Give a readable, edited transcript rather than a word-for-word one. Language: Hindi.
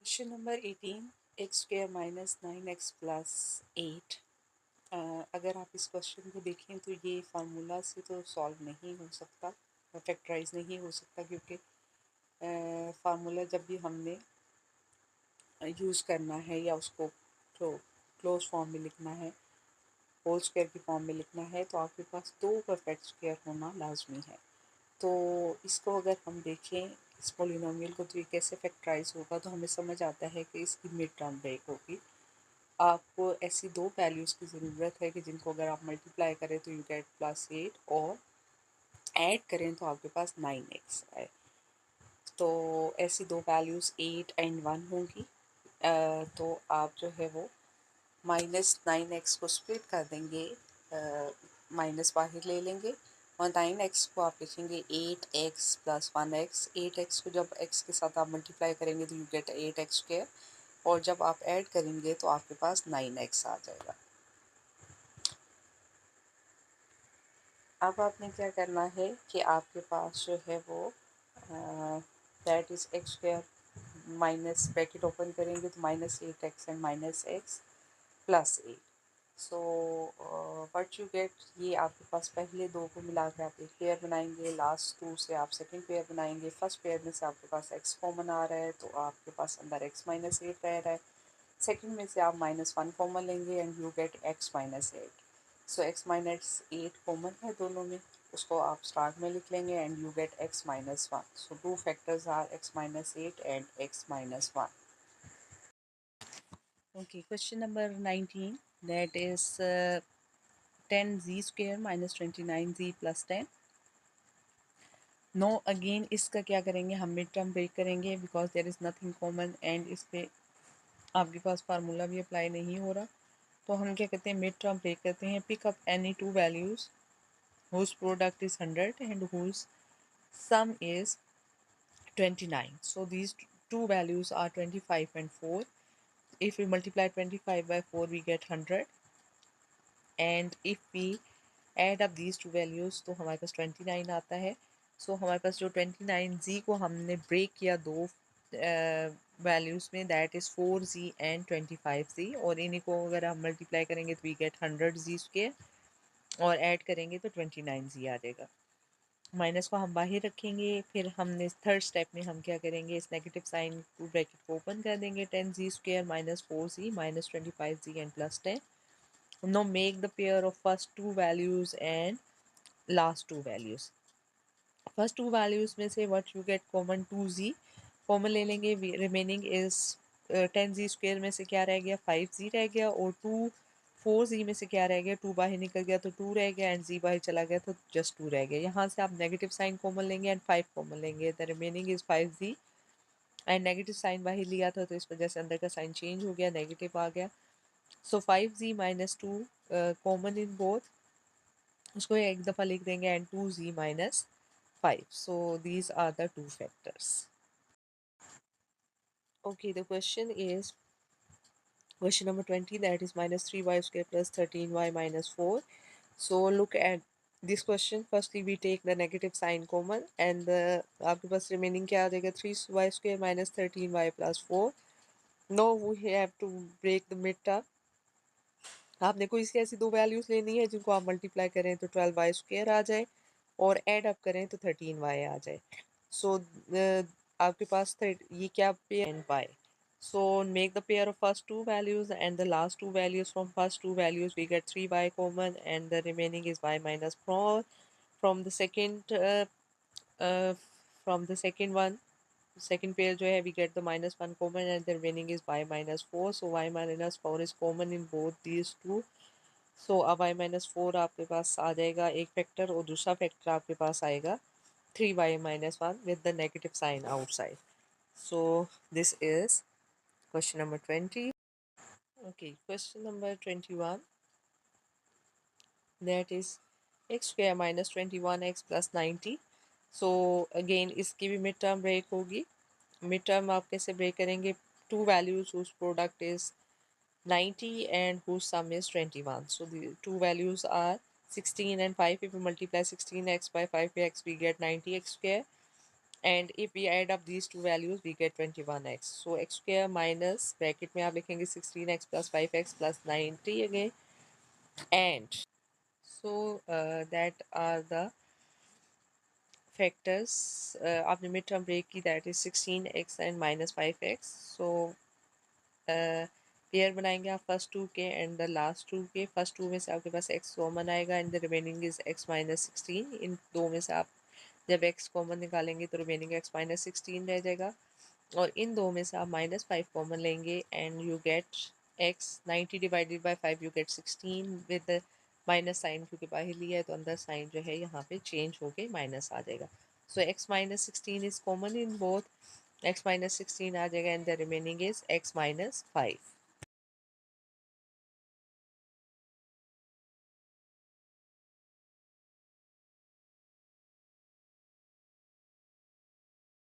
Question number 18 x square minus 9x plus 8। अगर आप इस क्वेश्चन को देखें तो ये फार्मूला से तो सॉल्व नहीं हो सकता, फैक्टराइज नहीं हो सकता, क्योंकि फार्मूला जब भी हमने यूज़ करना है या उसको क्लोज फॉर्म में लिखना है, होल स्क्वायर की फॉर्म में लिखना है, तो आपके पास दो परफेक्ट स्क्वायर होना लाजमी है। तो इसको अगर हम देखें इस पोलिनोमियल को, तो ये कैसे फैक्टराइज होगा, तो हमें समझ आता है कि इसकी मिड टर्म ब्रेक होगी। आपको ऐसी दो वैल्यूज़ की ज़रूरत है कि जिनको अगर आप मल्टीप्लाई करें तो यू गेट +8, और ऐड करें तो आपके पास 9x आए। तो ऐसी दो वैल्यूज़ 8 एंड 1 होंगी। तो आप जो है वो -9x को स्प्लिट कर देंगे, माइनस बाहर ले लेंगे, और 9x को आप लिखेंगे 8x प्लस 1x। 8x को जब x के साथ आप मल्टीप्लाई करेंगे तो यू गेट 8x², और जब आप ऐड करेंगे तो आपके पास 9x आ जाएगा। अब आपने क्या करना है कि आपके पास जो है वो that is x² minus bracket open करेंगे तो -8x and -x plus 8। So what you get, ये आपके पास पहले दो को मिला के आप एक पेयर बनाएंगे, लास्ट टू से आप सेकंड पेयर बनाएंगे। फर्स्ट पेयर में से आपके पास x कॉमन आ रहा है तो आपके पास अंदर x-8 रह रहा है। सेकंड में से आप -1 कॉमन लेंगे and you get x-8। So x-8 common है दोनों में, उसको आप स्टार्ट में लिख लेंगे and you get x-1। So two factors are x-8 and x-1। Okay, question number 19, that is 10z square minus 29z plus 10. No again इसका क्या करेंगे, हम मिड टर्म ब्रेक करेंगे because there is nothing common and इस पे आपके पास फार्मूला भी अप्लाई नहीं हो रहा। तो हम क्या करते हैं, मिड टर्म ब्रेक करते हैं। Pick up any two values whose product is 100 and whose sum is 29. So these two values are 25 and 4. If we multiply 25 by 4 we get 100, and if we add up these two values तो हमारे पास 29 आता है। सो हमारे पास जो 29z को हमने ब्रेक किया दो वैल्यूज़ में, that is 4z and 25z, और इन्हीं को अगर हम मल्टीप्लाई करेंगे तो वी गेट 100z², और ऐड करेंगे तो 29z आ जाएगा। माइनस को हम बाहर रखेंगे, फिर हमने थर्ड स्टेप में हम क्या करेंगे, इस नेगेटिव साइन को ब्रैकेट को ओपन कर देंगे। 10z² minus 4z minus 25z and plus 10। Now make the pair of first two values and last two values. First two values में से what you get common 2z common ले लेंगे, रिमेनिंग इज 10z² में से क्या रह गया, 5z रह गया, और 4z में से क्या रह गया, 2 बाहर निकल गया तो 2 रह गया, एंड z बाहर चला गया तो जस्ट 2 रह गया। यहाँ से आप नेगेटिव साइन कॉमन लेंगे एंड 5 कॉमन लेंगे, the remaining is 5z, and negative sign बाहर लिया था तो इस वजह से अंदर का साइन चेंज हो गया, नेगेटिव आ गया। सो 5z minus 2 common in both, उसको एक दफ़ा लिख देंगे, and 2z minus 5. So these are the two factors. Okay, the question is question number 20, that is -3y² plus 13y minus 4. So look at this question. Firstly we take the negative sign common, and the आपके पास remaining क्या आ जाएगा, 3y² minus 13y plus 4. Now we have to break the mid term. आपने कोई सी ऐसी दो वैल्यूज़ लेनी है जिनको आप मल्टीप्लाई करें तो 12y² आ जाए, और ऐड अप करें तो 13y आ जाए। सो आपके पास ये क्या pair and y. So make the pair of first two values and the last two values. From first two values we get 3y common, and the remaining is y minus 4. From the uh, second one, second pair जो है we get the -1 common, and the remaining is y minus 4. So y minus 4 is common in both these two. So अब y minus 4 आपके पास आ जाएगा एक फैक्टर, और दूसरा फैक्टर आपके पास आएगा 3y minus 1 with the negative sign outside. So this is question number 20. Okay, question number 21, that is x² minus 21x plus 90. So again इसकी भी मिड टर्म ब्रेक होगी। मिड टर्म आप कैसे ब्रेक करेंगे, to values whose product is 90 and whose sum is 21. So the two values are 16 and 5. If we multiply 16x by 5x we get 90x², and if we add up these two values we get 21x. So x square minus bracket में आप लिखेंगे 16x plus 5x plus 90 again, and so that are the factors आपने मिड टर्म ब्रेक की, that is 16x and minus 5x. So pair बनाएंगे आप फर्स्ट टू के एंड द लास्ट टू के. फर्स्ट टू में से आपके पास x कॉमन आएगा and the remaining is x minus 16. इन दो में से आप जब x कॉमन निकालेंगे तो रिमेनिंग x माइनस 16 रह जाएगा, और इन दो में से आप -5 कॉमन लेंगे and you get x. 90 divided by 5 you get 16 with minus sign, क्योंकि बाहर लिया है तो अंदर साइन जो है यहाँ पे चेंज होके माइनस आ जाएगा. सो x minus 16 is common in both. x minus 16 आ जाएगा and the remaining is x minus 5.